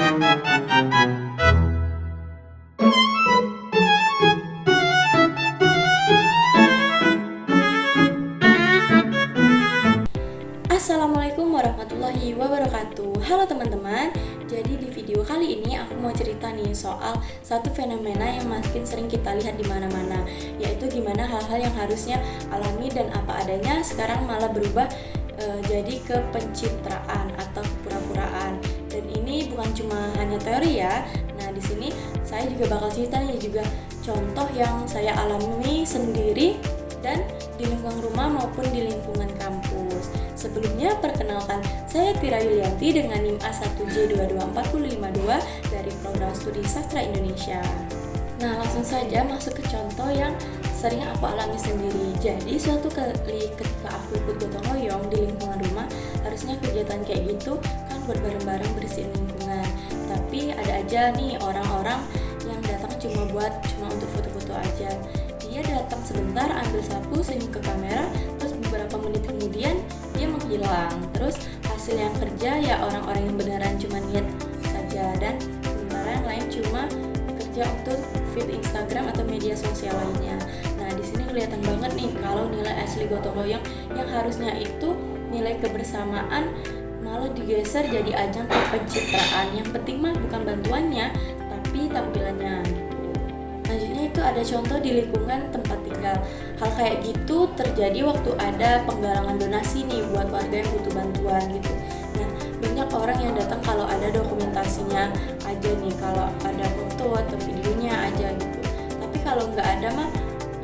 Assalamualaikum warahmatullahi wabarakatuh. Halo teman-teman. Jadi di video kali ini aku mau cerita nih soal satu fenomena yang makin sering kita lihat di mana-mana, yaitu gimana hal-hal yang harusnya alami dan apa adanya sekarang malah berubah jadi ke pencitraan atau kepura-puraan. Dan ini bukan cuma hanya teori ya. Nah, di sini saya juga bakal cerita nih juga contoh yang saya alami sendiri dan di lingkungan rumah maupun di lingkungan kampus. Sebelumnya perkenalkan, saya Tira Yulianti dengan NIM A1J22452 dari Program Studi Sastra Indonesia. Nah, langsung saja masuk ke contoh yang sering aku alami sendiri. Jadi suatu kali ketika aku ikut gotong royong di lingkungan rumah, harusnya kegiatan kayak gitu kan buat bareng-bareng bersihin lingkungan. Tapi ada aja nih orang-orang yang datang cuma untuk foto-foto aja. Dia datang sebentar, ambil sapu, senyum ke kamera, terus beberapa menit kemudian dia menghilang. Terus hasil yang kerja ya orang-orang yang beneran cuma niat saja, dan sementara yang lain cuma kerja untuk feed Instagram atau media sosial lainnya. Nah, di sini kelihatan banget nih kalau nilai asli gotong royong yang harusnya itu nilai kebersamaan malah digeser jadi ajang pencitraan. Yang penting mah bukan bantuannya, tapi tampilannya. Selanjutnya itu ada contoh di lingkungan tempat tinggal. Hal kayak gitu terjadi waktu ada penggalangan donasi nih buat warga yang butuh bantuan gitu. Nah, banyak orang yang datang kalau ada dokumentasinya aja nih, kalau ada foto atau videonya aja gitu. Tapi kalau nggak ada mah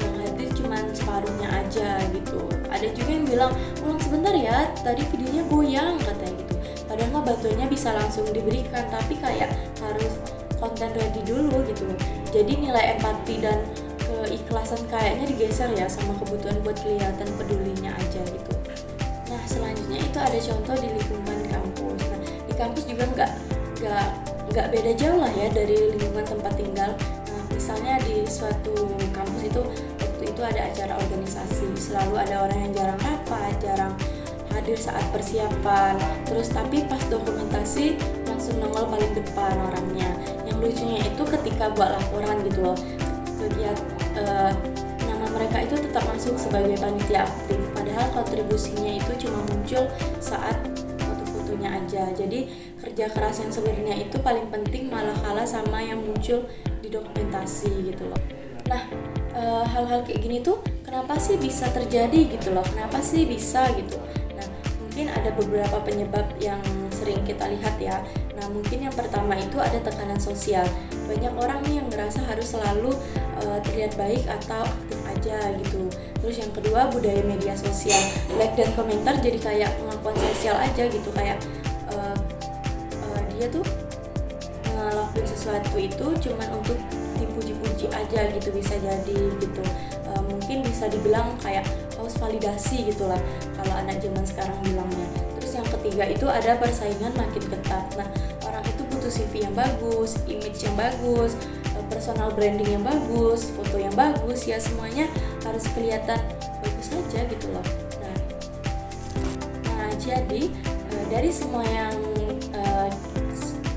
yang hadir cuma separuhnya aja gitu. Ada juga yang bilang, ulang sebentar ya, tadi videonya goyang katanya gitu. Padahal mah bantuannya bisa langsung diberikan, tapi kayak harus konten ready dulu gitu loh. Jadi nilai empati dan keikhlasan kayaknya digeser ya sama kebutuhan buat kelihatan pedulinya aja gitu. Nah, selanjutnya itu ada contoh di lingkungan kampus. Nah, di kampus juga nggak beda jauh lah ya dari lingkungan tempat tinggal. Nah, misalnya di suatu kampus itu waktu itu ada acara organisasi, selalu ada orang yang jarang rapat, jarang hadir saat persiapan. Terus tapi pas dokumentasi langsung nongol paling depan orangnya. Yang lucunya itu ketika buat laporan gitu loh, nama mereka itu tetap masuk sebagai panitia aktif, padahal kontribusinya itu cuma muncul saat foto-fotonya aja. Jadi kerja keras yang sebenarnya itu paling penting malah kalah sama yang muncul di dokumentasi gitu loh. Nah, hal-hal kayak gini tuh kenapa sih bisa terjadi gitu loh, kenapa sih bisa gitu. Nah, mungkin ada beberapa penyebab yang sering kita lihat ya. Nah, mungkin yang pertama itu ada tekanan sosial. Banyak orang nih yang ngerasa harus selalu terlihat baik atau aktif aja gitu. Terus yang kedua, budaya media sosial. Like dan komentar jadi kayak pengakuan sosial aja gitu, kayak dia tuh ngelakuin sesuatu itu cuman untuk dipuji-puji aja gitu, bisa jadi gitu. Mungkin bisa dibilang kayak haus validasi gitu lah kalau anak zaman sekarang bilangnya. Terus yang ketiga itu ada persaingan makin ketat. Nah, orang itu butuh CV yang bagus, image yang bagus, personal branding yang bagus, foto yang bagus, ya semuanya harus kelihatan bagus aja gitu loh. Nah, jadi dari semua yang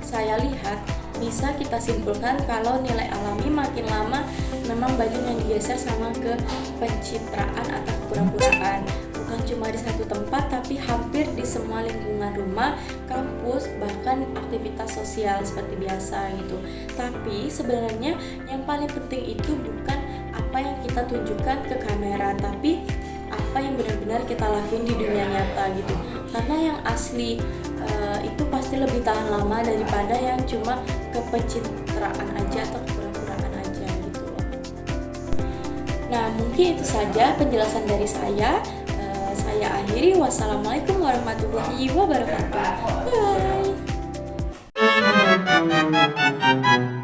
saya lihat, bisa kita simpulkan kalau nilai alami makin lama memang banyak yang digeser sama ke pencitraan atau kepura-puraan. Bukan cuma di satu tempat, tapi hampir di semua lingkungan rumah, kampus, bahkan aktivitas sosial seperti biasa gitu. Tapi sebenarnya yang paling penting itu bukan apa yang kita tunjukkan ke kamera, tapi apa yang benar-benar kita lakuin di dunia nyata gitu. Karena yang asli itu pasti lebih tahan lama daripada yang cuma kepencitraan aja atau kepura-puraan aja gitu loh. Nah, mungkin itu saja penjelasan dari saya. Saya akhiri. Wassalamualaikum warahmatullahi wabarakatuh. Bye.